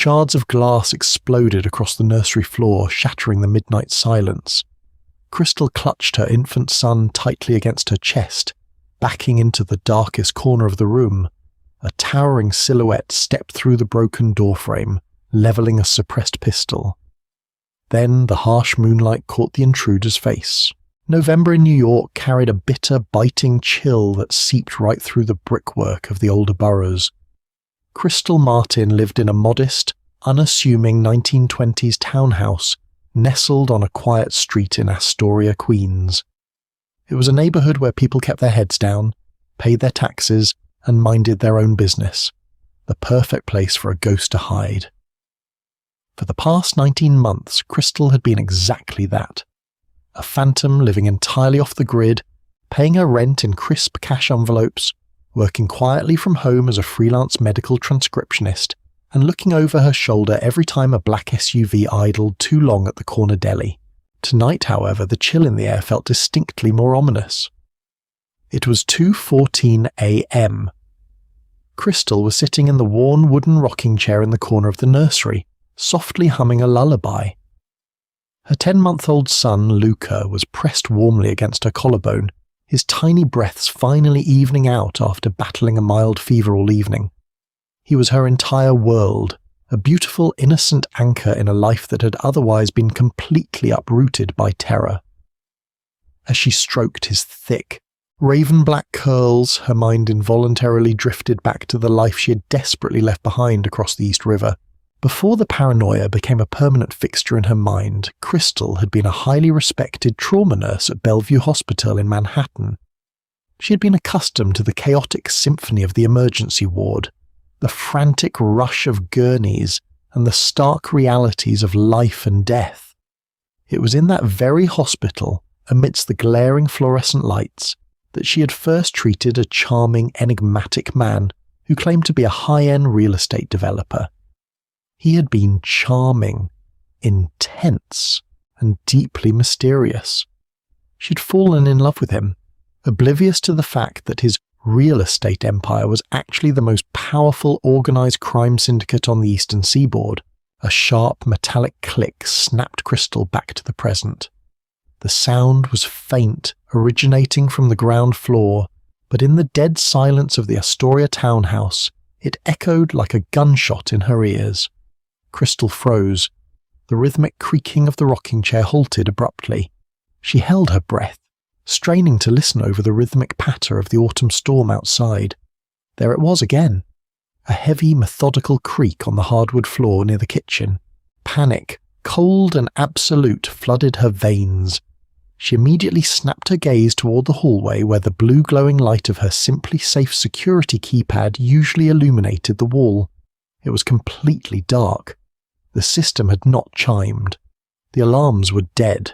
Shards of glass exploded across the nursery floor, shattering the midnight silence. Crystal clutched her infant son tightly against her chest, backing into the darkest corner of the room. A towering silhouette stepped through the broken doorframe, leveling a suppressed pistol. Then the harsh moonlight caught the intruder's face. November in New York carried a bitter, biting chill that seeped right through the brickwork of the older boroughs. Crystal Martin lived in a modest, unassuming 1920s townhouse nestled on a quiet street in Astoria, Queens. It was a neighborhood where people kept their heads down, paid their taxes, and minded their own business. The perfect place for a ghost to hide. For the past 19 months, Crystal had been exactly that. A phantom living entirely off the grid, paying her rent in crisp cash envelopes, working quietly from home as a freelance medical transcriptionist, and looking over her shoulder every time a black SUV idled too long at the corner deli. Tonight, however, the chill in the air felt distinctly more ominous. It was 2:14 a.m. Crystal was sitting in the worn wooden rocking chair in the corner of the nursery, softly humming a lullaby. Her 10-month-old son, Luca, was pressed warmly against her collarbone, his tiny breaths finally evening out after battling a mild fever all evening. He was her entire world, a beautiful, innocent anchor in a life that had otherwise been completely uprooted by terror. As she stroked his thick, raven-black curls, her mind involuntarily drifted back to the life she had desperately left behind across the East River. Before the paranoia became a permanent fixture in her mind, Crystal had been a highly respected trauma nurse at Bellevue Hospital in Manhattan. She had been accustomed to the chaotic symphony of the emergency ward, the frantic rush of gurneys, and the stark realities of life and death. It was in that very hospital, amidst the glaring fluorescent lights, that she had first treated a charming, enigmatic man who claimed to be a high-end real estate developer. He had been charming, intense, and deeply mysterious. She'd fallen in love with him, oblivious to the fact that his real estate empire was actually the most powerful organized crime syndicate on the eastern seaboard. A sharp metallic click snapped Crystal back to the present. The sound was faint, originating from the ground floor, but in the dead silence of the Astoria townhouse, it echoed like a gunshot in her ears. Crystal froze. The rhythmic creaking of the rocking chair halted abruptly. She held her breath, straining to listen over the rhythmic patter of the autumn storm outside. There it was again. A heavy, methodical creak on the hardwood floor near the kitchen. Panic, cold and absolute, flooded her veins. She immediately snapped her gaze toward the hallway where the blue glowing light of her Simply Safe security keypad usually illuminated the wall. It was completely dark. The system had not chimed. The alarms were dead.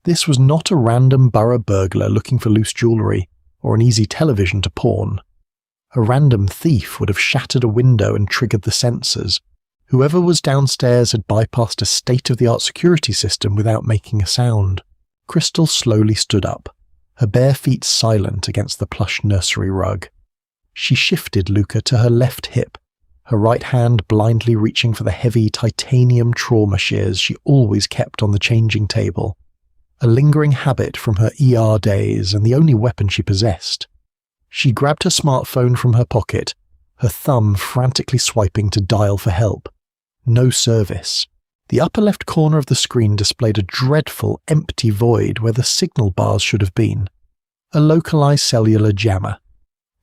This was not a random borough burglar looking for loose jewellery or an easy television to pawn. A random thief would have shattered a window and triggered the sensors. Whoever was downstairs had bypassed a state-of-the-art security system without making a sound. Crystal slowly stood up, her bare feet silent against the plush nursery rug. She shifted Luca to her left hip, her right hand blindly reaching for the heavy titanium trauma shears she always kept on the changing table. A lingering habit from her ER days and the only weapon she possessed. She grabbed her smartphone from her pocket, her thumb frantically swiping to dial for help. No service. The upper left corner of the screen displayed a dreadful, empty void where the signal bars should have been. A localized cellular jammer.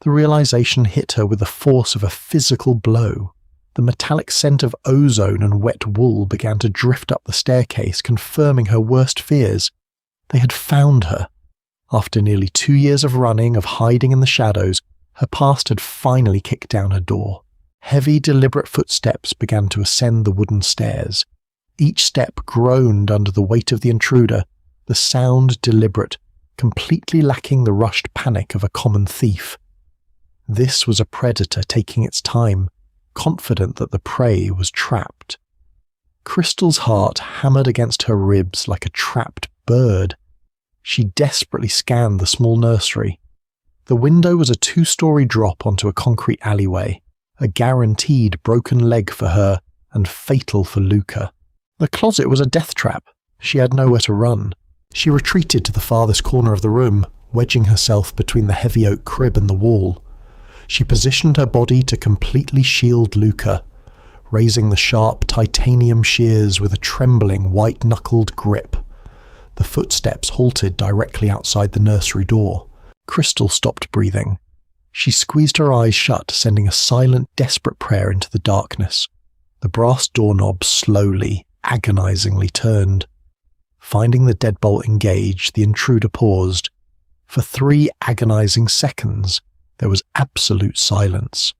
The realization hit her with the force of a physical blow. The metallic scent of ozone and wet wool began to drift up the staircase, confirming her worst fears. They had found her. After nearly 2 years of running, of hiding in the shadows, her past had finally kicked down her door. Heavy, deliberate footsteps began to ascend the wooden stairs. Each step groaned under the weight of the intruder, the sound deliberate, completely lacking the rushed panic of a common thief. This was a predator taking its time, confident that the prey was trapped. Crystal's heart hammered against her ribs like a trapped bird. She desperately scanned the small nursery. The window was a 2-story drop onto a concrete alleyway, a guaranteed broken leg for her, and fatal for Luca. The closet was a death trap. She had nowhere to run. She retreated to the farthest corner of the room, wedging herself between the heavy oak crib and the wall. She positioned her body to completely shield Luca, raising the sharp titanium shears with a trembling white-knuckled grip. The footsteps halted directly outside the nursery door. Crystal stopped breathing. She squeezed her eyes shut, sending a silent, desperate prayer into the darkness. The brass doorknob slowly, agonizingly turned. Finding the deadbolt engaged, the intruder paused. For 3 agonizing seconds, there was absolute silence.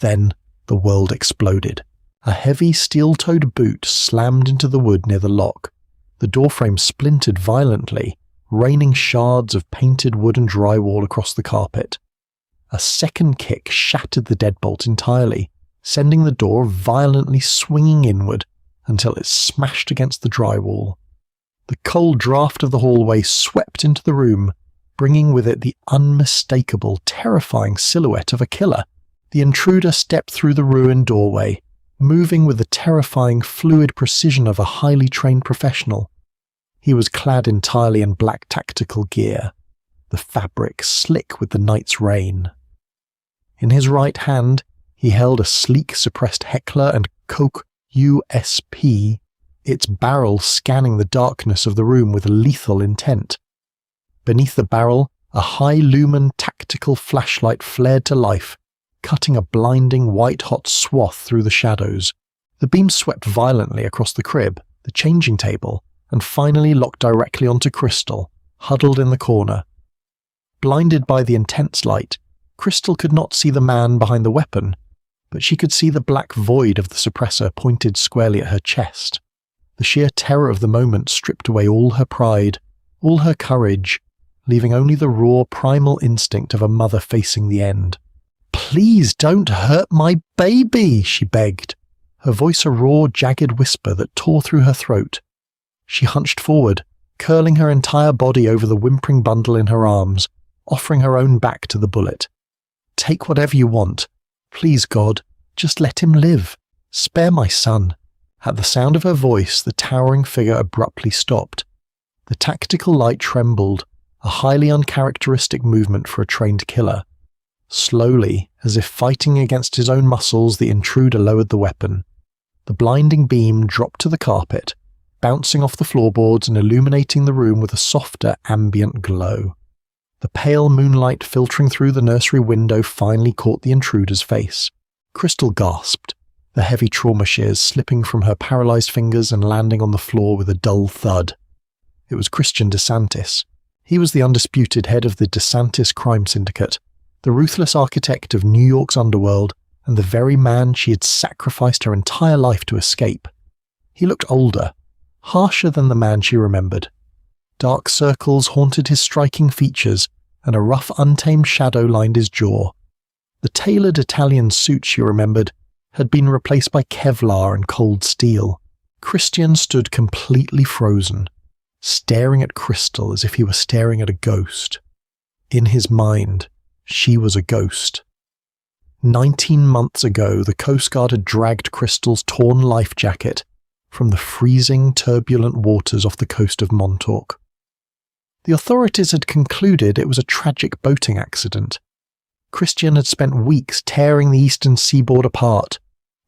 Then the world exploded. A heavy steel-toed boot slammed into the wood near the lock. The doorframe splintered violently, raining shards of painted wood and drywall across the carpet. A second kick shattered the deadbolt entirely, sending the door violently swinging inward until it smashed against the drywall. The cold draft of the hallway swept into the room, bringing with it the unmistakable, terrifying silhouette of a killer. The intruder stepped through the ruined doorway, moving with the terrifying, fluid precision of a highly trained professional. He was clad entirely in black tactical gear, the fabric slick with the night's rain. In his right hand, he held a sleek suppressed Heckler and Koch USP, its barrel scanning the darkness of the room with lethal intent. Beneath the barrel, a high-lumen tactical flashlight flared to life, cutting a blinding white-hot swath through the shadows. The beam swept violently across the crib, the changing table, and finally locked directly onto Crystal, huddled in the corner. Blinded by the intense light, Crystal could not see the man behind the weapon, but she could see the black void of the suppressor pointed squarely at her chest. The sheer terror of the moment stripped away all her pride, all her courage, leaving only the raw primal instinct of a mother facing the end. "Please don't hurt my baby," she begged, her voice a raw, jagged whisper that tore through her throat. She hunched forward, curling her entire body over the whimpering bundle in her arms, offering her own back to the bullet. "Take whatever you want. Please, God, just let him live. Spare my son." At the sound of her voice, the towering figure abruptly stopped. The tactical light trembled, a highly uncharacteristic movement for a trained killer. Slowly, as if fighting against his own muscles, the intruder lowered the weapon. The blinding beam dropped to the carpet, bouncing off the floorboards and illuminating the room with a softer, ambient glow. The pale moonlight filtering through the nursery window finally caught the intruder's face. Crystal gasped, the heavy trauma shears slipping from her paralyzed fingers and landing on the floor with a dull thud. It was Christian Santis. He was the undisputed head of the Santis crime syndicate, the ruthless architect of New York's underworld, and the very man she had sacrificed her entire life to escape. He looked older, harsher than the man she remembered. Dark circles haunted his striking features, and a rough, untamed shadow lined his jaw. The tailored Italian suit she remembered had been replaced by Kevlar and cold steel. Christian stood completely frozen, staring at Crystal as if he were staring at a ghost. In his mind, she was a ghost. 19 months ago, the Coast Guard had dragged Crystal's torn life jacket from the freezing, turbulent waters off the coast of Montauk. The authorities had concluded it was a tragic boating accident. Christian had spent weeks tearing the eastern seaboard apart,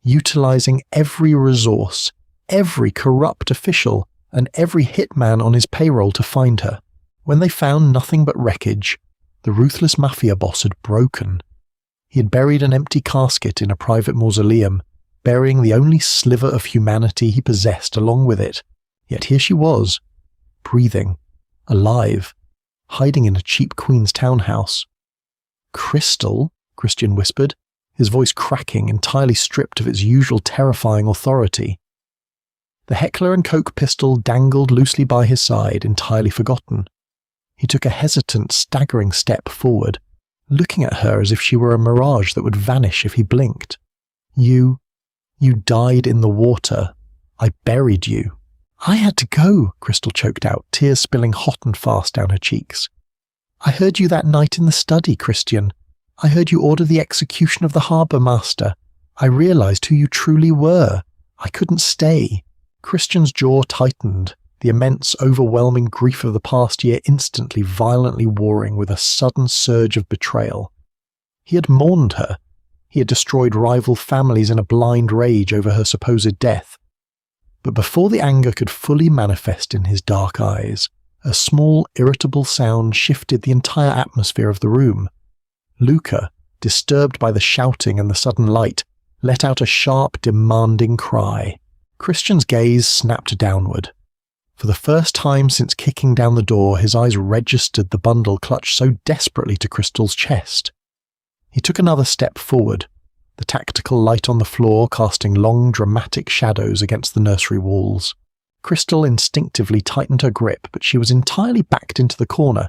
utilizing every resource, every corrupt official, and every hitman on his payroll to find her. When they found nothing but wreckage, the ruthless Mafia boss had broken. He had buried an empty casket in a private mausoleum, burying the only sliver of humanity he possessed along with it. Yet here she was, breathing, alive, hiding in a cheap Queen's townhouse. "Crystal," Christian whispered, his voice cracking, entirely stripped of its usual terrifying authority. The Heckler and Koch pistol dangled loosely by his side, entirely forgotten. He took a hesitant, staggering step forward, looking at her as if she were a mirage that would vanish if he blinked. You died in the water. I buried you." "I had to go," Crystal choked out, tears spilling hot and fast down her cheeks. "I heard you that night in the study, Christian. I heard you order the execution of the harbour master. I realized who you truly were. I couldn't stay. Christian's jaw tightened, the immense, overwhelming grief of the past year instantly violently warring with a sudden surge of betrayal. He had mourned her. He had destroyed rival families in a blind rage over her supposed death. But before the anger could fully manifest in his dark eyes, a small, irritable sound shifted the entire atmosphere of the room. Luca, disturbed by the shouting and the sudden light, let out a sharp, demanding cry. Christian's gaze snapped downward. For the first time since kicking down the door, his eyes registered the bundle clutched so desperately to Crystal's chest. He took another step forward, the tactical light on the floor casting long, dramatic shadows against the nursery walls. Crystal instinctively tightened her grip, but she was entirely backed into the corner.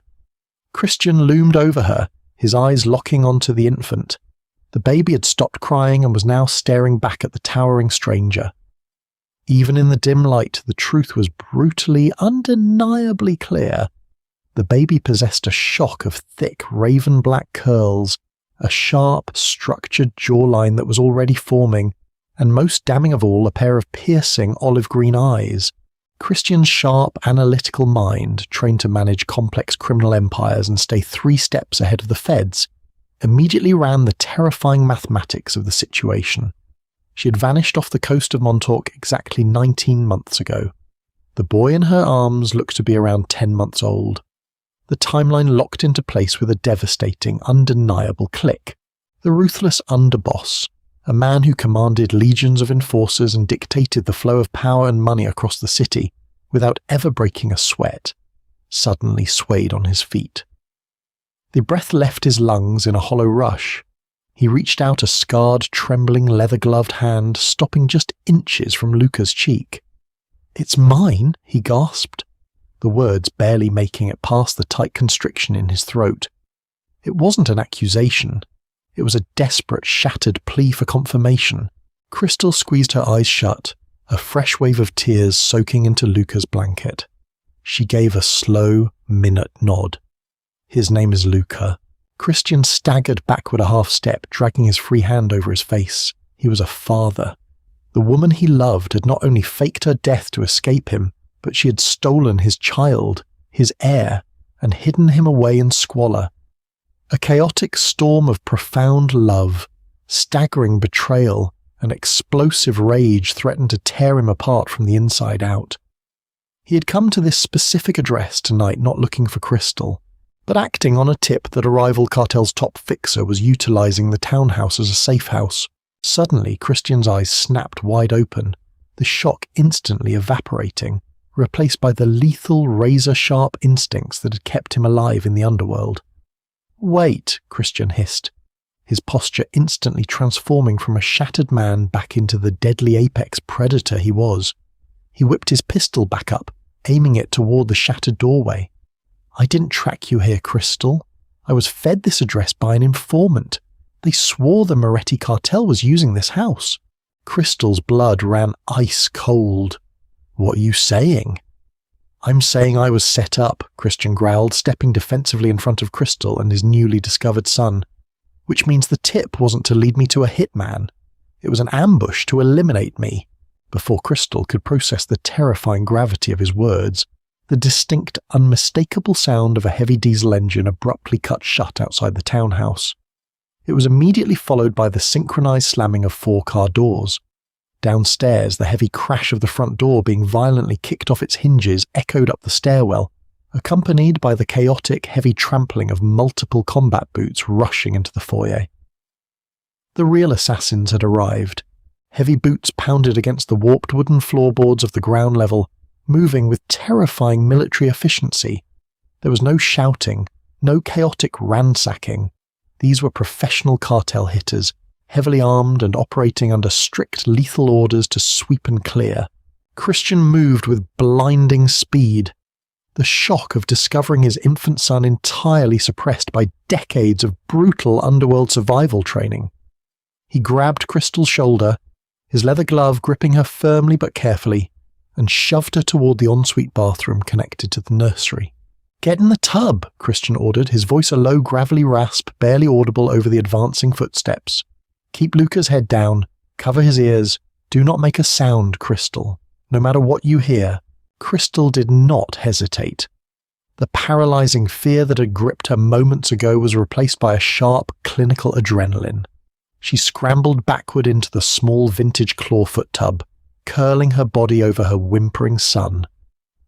Christian loomed over her, his eyes locking onto the infant. The baby had stopped crying and was now staring back at the towering stranger. Even in the dim light, the truth was brutally, undeniably clear. The baby possessed a shock of thick, raven-black curls, a sharp, structured jawline that was already forming, and most damning of all, a pair of piercing olive-green eyes. Christian's sharp, analytical mind, trained to manage complex criminal empires and stay 3 steps ahead of the feds, immediately ran the terrifying mathematics of the situation. She had vanished off the coast of Montauk exactly 19 months ago. The boy in her arms looked to be around 10 months old. The timeline locked into place with a devastating, undeniable click. The ruthless underboss, a man who commanded legions of enforcers and dictated the flow of power and money across the city without ever breaking a sweat, suddenly swayed on his feet. The breath left his lungs in a hollow rush. He reached out a scarred, trembling, leather-gloved hand, stopping just inches from Luca's cheek. "It's mine," he gasped, the words barely making it past the tight constriction in his throat. It wasn't an accusation. It was a desperate, shattered plea for confirmation. Crystal squeezed her eyes shut, a fresh wave of tears soaking into Luca's blanket. She gave a slow, minute nod. "His name is Luca." Christian staggered backward a half step, dragging his free hand over his face. He was a father. The woman he loved had not only faked her death to escape him, but she had stolen his child, his heir, and hidden him away in squalor. A chaotic storm of profound love, staggering betrayal, and explosive rage threatened to tear him apart from the inside out. He had come to this specific address tonight not looking for Crystal, but acting on a tip that a rival cartel's top fixer was utilizing the townhouse as a safe house. Suddenly, Christian's eyes snapped wide open, the shock instantly evaporating, replaced by the lethal, razor-sharp instincts that had kept him alive in the underworld. "Wait," Christian hissed, his posture instantly transforming from a shattered man back into the deadly apex predator he was. He whipped his pistol back up, aiming it toward the shattered doorway. "I didn't track you here, Crystal. I was fed this address by an informant. They swore the Moretti cartel was using this house." Crystal's blood ran ice cold. "What are you saying?" "I'm saying I was set up," Christian growled, stepping defensively in front of Crystal and his newly discovered son. "Which means the tip wasn't to lead me to a hitman. It was an ambush to eliminate me." Before Crystal could process the terrifying gravity of his words, the distinct, unmistakable sound of a heavy diesel engine abruptly cut shut outside the townhouse. It was immediately followed by the synchronized slamming of 4 car doors. Downstairs, the heavy crash of the front door being violently kicked off its hinges echoed up the stairwell, accompanied by the chaotic, heavy trampling of multiple combat boots rushing into the foyer. The real assassins had arrived. Heavy boots pounded against the warped wooden floorboards of the ground level, moving with terrifying military efficiency. There was no shouting, no chaotic ransacking. These were professional cartel hitters, heavily armed and operating under strict lethal orders to sweep and clear. Christian moved with blinding speed, the shock of discovering his infant son entirely suppressed by decades of brutal underworld survival training. He grabbed Crystal's shoulder, his leather glove gripping her firmly but carefully, and shoved her toward the ensuite bathroom connected to the nursery. "Get in the tub," Christian ordered, his voice a low, gravelly rasp barely audible over the advancing footsteps. "Keep Luca's head down, cover his ears, Do not make a sound, Crystal. No matter what you hear, Crystal did not hesitate. The paralyzing fear that had gripped her moments ago was replaced by a sharp, clinical adrenaline. She scrambled backward into the small vintage clawfoot tub, curling her body over her whimpering son.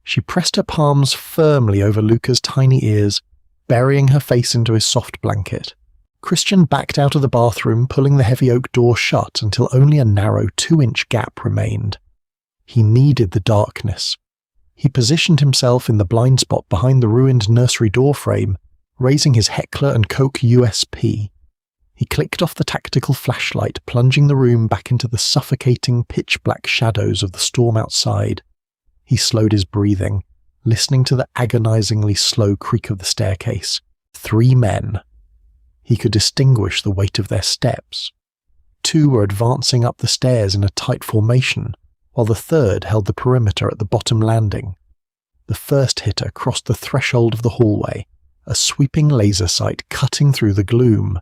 She pressed her palms firmly over Luca's tiny ears, burying her face into his soft blanket. Christian backed out of the bathroom, pulling the heavy oak door shut until only a narrow 2-inch gap remained. He needed the darkness. He positioned himself in the blind spot behind the ruined nursery doorframe, raising his Heckler & Koch USP. He clicked off the tactical flashlight, plunging the room back into the suffocating, pitch-black shadows of the storm outside. He slowed his breathing, listening to the agonizingly slow creak of the staircase. 3 men. He could distinguish the weight of their steps. 2 were advancing up the stairs in a tight formation, while the 3rd held the perimeter at the bottom landing. The first hitter crossed the threshold of the hallway, a sweeping laser sight cutting through the gloom.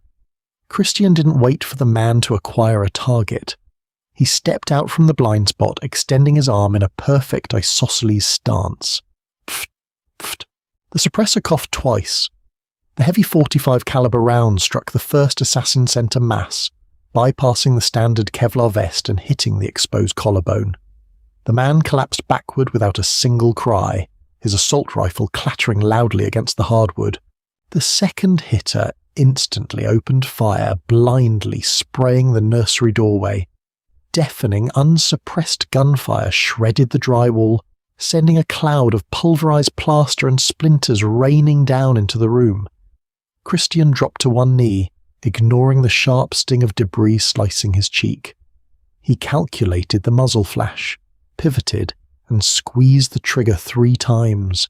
Christian didn't wait for the man to acquire a target. He stepped out from the blind spot, extending his arm in a perfect isosceles stance. Pft, pft. The suppressor coughed twice. The heavy .45 caliber round struck the first assassin center mass, bypassing the standard Kevlar vest and hitting the exposed collarbone. The man collapsed backward without a single cry, his assault rifle clattering loudly against the hardwood. The second hitter instantly opened fire, blindly spraying the nursery doorway. Deafening, unsuppressed gunfire shredded the drywall, sending a cloud of pulverized plaster and splinters raining down into the room. Christian dropped to one knee, ignoring the sharp sting of debris slicing his cheek. He calculated the muzzle flash, pivoted, and squeezed the trigger 3 times.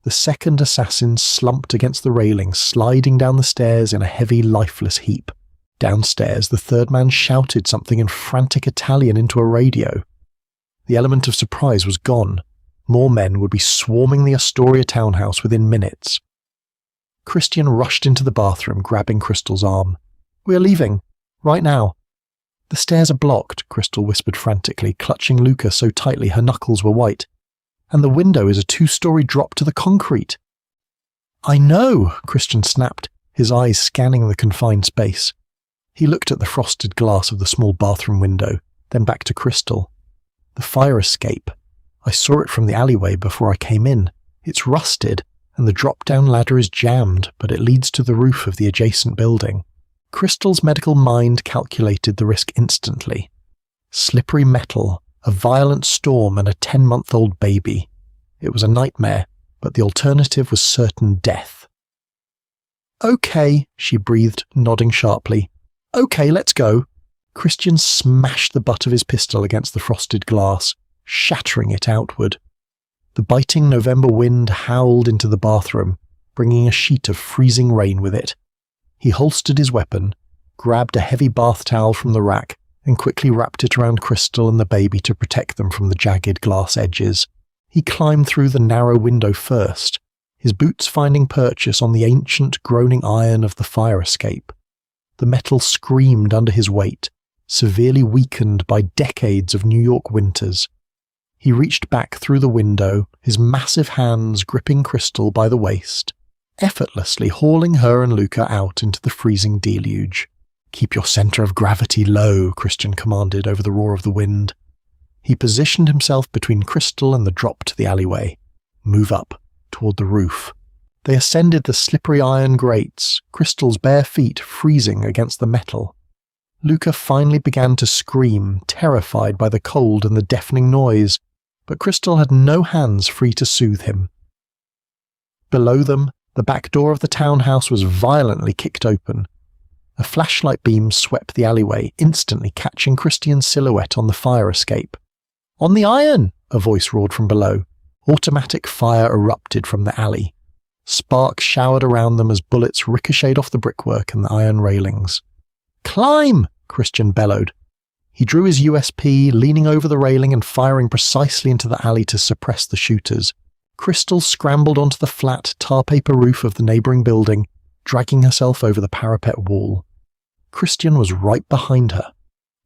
The second assassin slumped against the railing, sliding down the stairs in a heavy, lifeless heap. Downstairs, the 3rd man shouted something in frantic Italian into a radio. The element of surprise was gone. More men would be swarming the Astoria townhouse within minutes. Christian rushed into the bathroom, grabbing Crystal's arm. "We are leaving. Right now." "The stairs are blocked," Crystal whispered frantically, clutching Luca so tightly her knuckles were white. "And the window is a 2-story drop to the concrete." "I know," Christian snapped, his eyes scanning the confined space. He looked at the frosted glass of the small bathroom window, then back to Crystal. "The fire escape. I saw it from the alleyway before I came in. It's rusted, and the drop-down ladder is jammed, but it leads to the roof of the adjacent building." Crystal's medical mind calculated the risk instantly. Slippery metal, a violent storm, and a 10-month-old baby. It was a nightmare, but the alternative was certain death. "Okay," she breathed, nodding sharply. "Okay, let's go." Christian smashed the butt of his pistol against the frosted glass, shattering it outward. The biting November wind howled into the bathroom, bringing a sheet of freezing rain with it. He holstered his weapon, grabbed a heavy bath towel from the rack, and quickly wrapped it around Crystal and the baby to protect them from the jagged glass edges. He climbed through the narrow window first, his boots finding purchase on the ancient, groaning iron of the fire escape. The metal screamed under his weight, severely weakened by decades of New York winters. He reached back through the window, his massive hands gripping Crystal by the waist, effortlessly hauling her and Luca out into the freezing deluge. "Keep your center of gravity low," Christian commanded over the roar of the wind. He positioned himself between Crystal and the drop to the alleyway. "Move up, toward the roof." They ascended the slippery iron grates, Crystal's bare feet freezing against the metal. Luca finally began to scream, terrified by the cold and the deafening noise, but Crystal had no hands free to soothe him. Below them, the back door of the townhouse was violently kicked open. A flashlight beam swept the alleyway, instantly catching Christian's silhouette on the fire escape. "On the iron!" a voice roared from below. Automatic fire erupted from the alley. Sparks showered around them as bullets ricocheted off the brickwork and the iron railings. "Climb!" Christian bellowed. He drew his USP, leaning over the railing and firing precisely into the alley to suppress the shooters. Crystal scrambled onto the flat, tar-paper roof of the neighbouring building, dragging herself over the parapet wall. Christian was right behind her,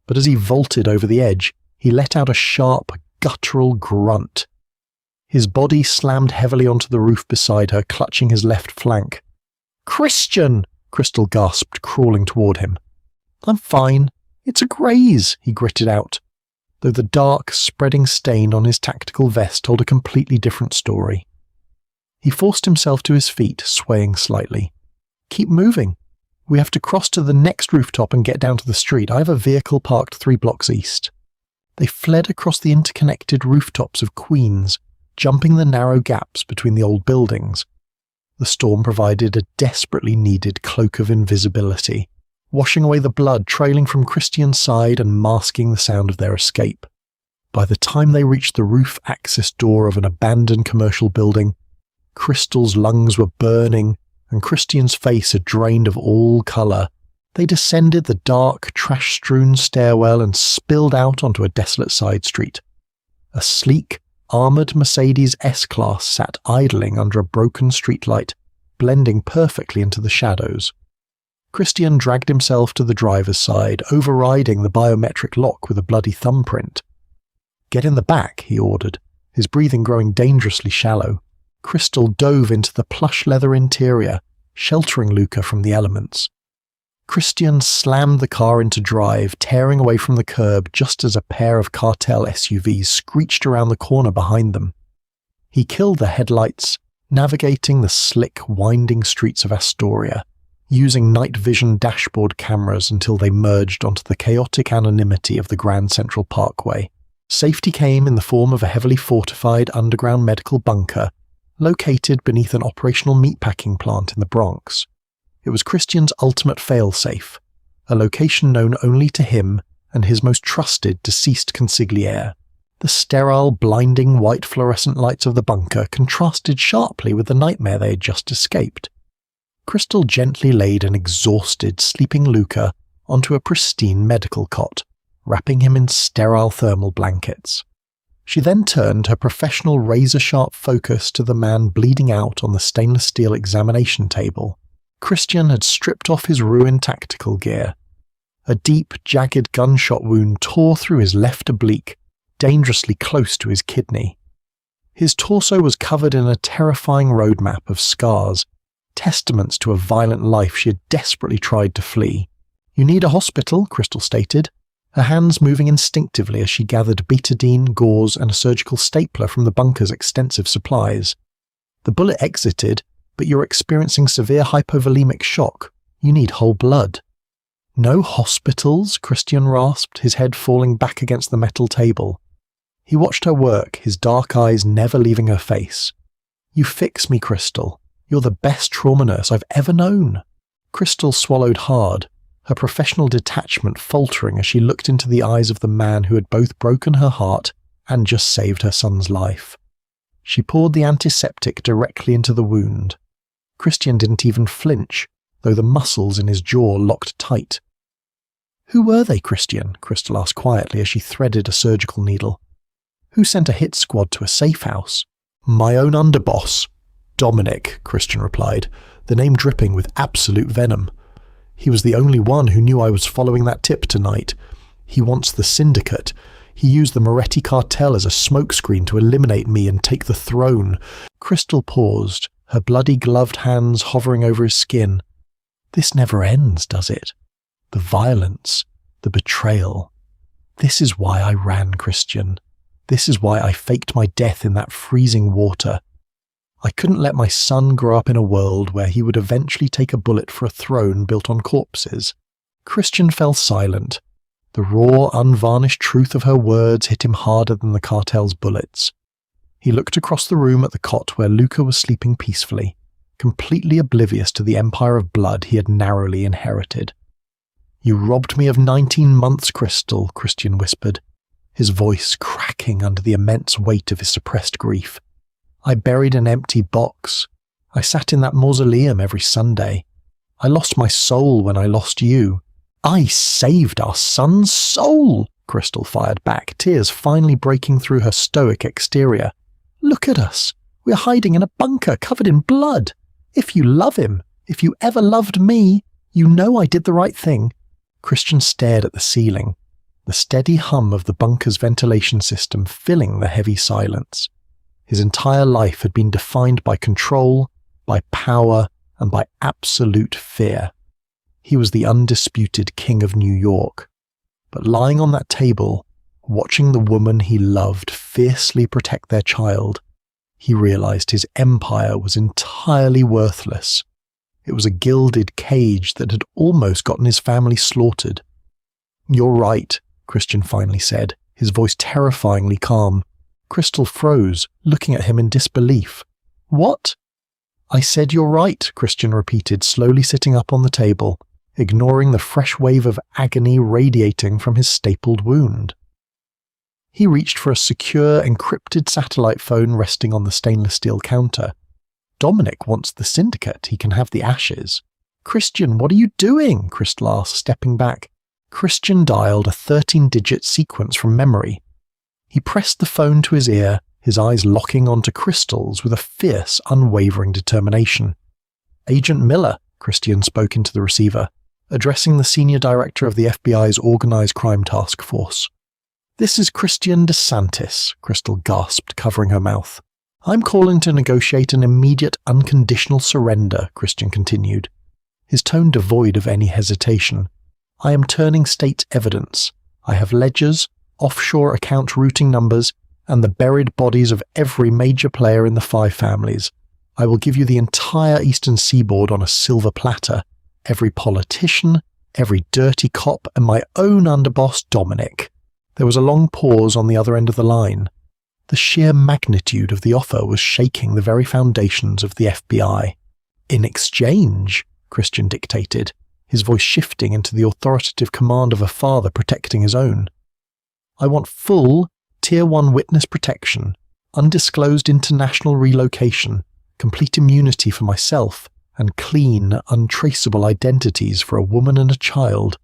but as he vaulted over the edge, He let out a sharp, guttural grunt. His body slammed heavily onto the roof beside her, clutching his left flank. "Christian!" Crystal gasped, crawling toward him. "I'm fine. It's a graze," he gritted out, though the dark, spreading stain on his tactical vest told a completely different story. He forced himself to his feet, swaying slightly. "Keep moving. We have to cross to the next rooftop and get down to the street. I have a vehicle parked 3 blocks east." They fled across the interconnected rooftops of Queens, jumping the narrow gaps between the old buildings. The storm provided a desperately needed cloak of invisibility, washing away the blood trailing from Christian's side and masking the sound of their escape. By the time they reached the roof access door of an abandoned commercial building, Crystal's lungs were burning and Christian's face had drained of all colour. They descended the dark, trash-strewn stairwell and spilled out onto a desolate side street. A sleek, armoured Mercedes S-Class sat idling under a broken streetlight, blending perfectly into the shadows. Christian dragged himself to the driver's side, overriding the biometric lock with a bloody thumbprint. "Get in the back," he ordered, his breathing growing dangerously shallow. Crystal dove into the plush leather interior, sheltering Luca from the elements. Christian slammed the car into drive, tearing away from the curb just as a pair of cartel SUVs screeched around the corner behind them. He killed the headlights, navigating the slick, winding streets of Astoria, using night vision dashboard cameras until they merged onto the chaotic anonymity of the Grand Central Parkway. Safety came in the form of a heavily fortified underground medical bunker located beneath an operational meatpacking plant in the Bronx. It was Christian's ultimate failsafe, a location known only to him and his most trusted deceased consigliere. The sterile, blinding white fluorescent lights of the bunker contrasted sharply with the nightmare they had just escaped. Crystal gently laid an exhausted, sleeping Luca onto a pristine medical cot, wrapping him in sterile thermal blankets. She then turned her professional razor-sharp focus to the man bleeding out on the stainless steel examination table. Christian had stripped off his ruined tactical gear. A deep, jagged gunshot wound tore through his left oblique, dangerously close to his kidney. His torso was covered in a terrifying roadmap of scars, testaments to a violent life she had desperately tried to flee. "You need a hospital," Crystal stated, her hands moving instinctively as she gathered betadine, gauze, and a surgical stapler from the bunker's extensive supplies. "The bullet exited, but you're experiencing severe hypovolemic shock. You need whole blood." "No hospitals?" Christian rasped, his head falling back against the metal table. He watched her work, his dark eyes never leaving her face. "You fix me, Crystal. You're the best trauma nurse I've ever known." Crystal swallowed hard, her professional detachment faltering as she looked into the eyes of the man who had both broken her heart and just saved her son's life. She poured the antiseptic directly into the wound. Christian didn't even flinch, though the muscles in his jaw locked tight. "Who were they, Christian?" Crystal asked quietly as she threaded a surgical needle. "Who sent a hit squad to a safe house?" "My own underboss, Dominic," Christian replied, the name dripping with absolute venom. "He was the only one who knew I was following that tip tonight. He wants the syndicate. He used the Moretti cartel as a smokescreen to eliminate me and take the throne." Crystal paused, her bloody gloved hands hovering over his skin. "This never ends, does it? The violence, the betrayal. This is why I ran, Christian. This is why I faked my death in that freezing water. I couldn't let my son grow up in a world where he would eventually take a bullet for a throne built on corpses." Christian fell silent. The raw, unvarnished truth of her words hit him harder than the cartel's bullets. He looked across the room at the cot where Luca was sleeping peacefully, completely oblivious to the empire of blood he had narrowly inherited. "You robbed me of 19 months, Crystal," Christian whispered, his voice cracking under the immense weight of his suppressed grief. "I buried an empty box. I sat in that mausoleum every Sunday. I lost my soul when I lost you." "I saved our son's soul," Crystal fired back, tears finally breaking through her stoic exterior. "Look at us. We're hiding in a bunker covered in blood. If you love him, if you ever loved me, you know I did the right thing." Christian stared at the ceiling. The the steady hum of the bunker's ventilation system filling the heavy silence. His entire life had been defined by control, by power, and by absolute fear. He was the undisputed king of New York. But lying on that table, watching the woman he loved fiercely protect their child, he realized his empire was entirely worthless. It was a gilded cage that had almost gotten his family slaughtered. "You're right," Christian finally said, his voice terrifyingly calm. Crystal froze, looking at him in disbelief. "What?" "I said you're right," Christian repeated, slowly sitting up on the table, ignoring the fresh wave of agony radiating from his stapled wound. He reached for a secure, encrypted satellite phone resting on the stainless steel counter. "Dominic wants the syndicate, he can have the ashes." "Christian, what are you doing?" Crystal asked, stepping back. Christian dialed a 13-digit sequence from memory. He pressed the phone to his ear, his eyes locking onto Crystal's with a fierce, unwavering determination. "Agent Miller," Christian spoke into the receiver, addressing the senior director of the FBI's Organized Crime Task Force. "This is Christian de Santis," Crystal gasped, covering her mouth. "I'm calling to negotiate an immediate unconditional surrender," Christian continued, his tone devoid of any hesitation. "I am turning state evidence. I have ledgers, offshore account routing numbers, and the buried bodies of every major player in the 5 families. I will give you the entire eastern seaboard on a silver platter, every politician, every dirty cop, and my own underboss, Dominic." There was a long pause on the other end of the line. The sheer magnitude of the offer was shaking the very foundations of the FBI. "In exchange," Christian dictated, his voice shifting into the authoritative command of a father protecting his own. "I want full, Tier 1 witness protection, undisclosed international relocation, complete immunity for myself, and clean, untraceable identities for a woman and a child.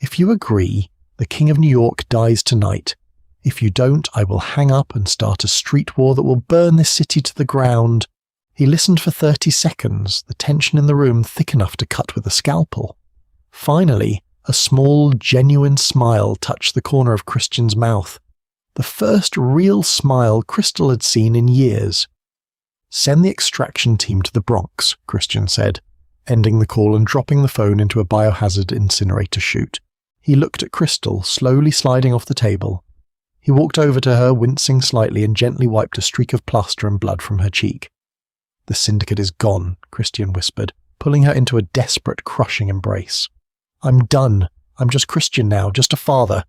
If you agree, the King of New York dies tonight. If you don't, I will hang up and start a street war that will burn this city to the ground." He listened for 30 seconds, the tension in the room thick enough to cut with a scalpel. Finally, a small, genuine smile touched the corner of Christian's mouth. The first real smile Crystal had seen in years. "Send the extraction team to the Bronx," Christian said, ending the call and dropping the phone into a biohazard incinerator chute. He looked at Crystal, slowly sliding off the table. He walked over to her, wincing slightly, and gently wiped a streak of plaster and blood from her cheek. "The syndicate is gone," Christian whispered, pulling her into a desperate, crushing embrace. "I'm done. I'm just Christian now, just a father."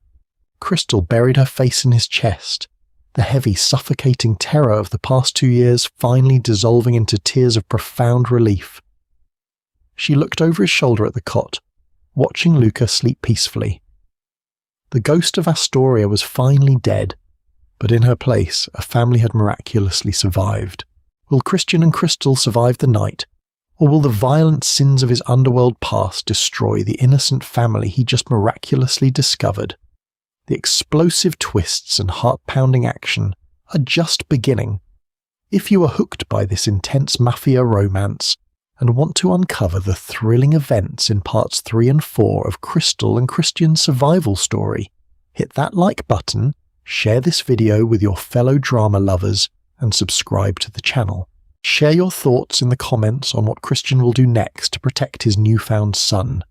Crystal buried her face in his chest, the heavy, suffocating terror of the past 2 years finally dissolving into tears of profound relief. She looked over his shoulder at the cot, watching Luca sleep peacefully. The ghost of Astoria was finally dead, but in her place, a family had miraculously survived. Will Christian and Crystal survive the night, or will the violent sins of his underworld past destroy the innocent family he just miraculously discovered? The explosive twists and heart-pounding action are just beginning. If you are hooked by this intense Mafia romance and want to uncover the thrilling events in parts 3 and 4 of Crystal and Christian's survival story, hit that like button, share this video with your fellow drama lovers, and subscribe to the channel. Share your thoughts in the comments on what Christian will do next to protect his newfound son.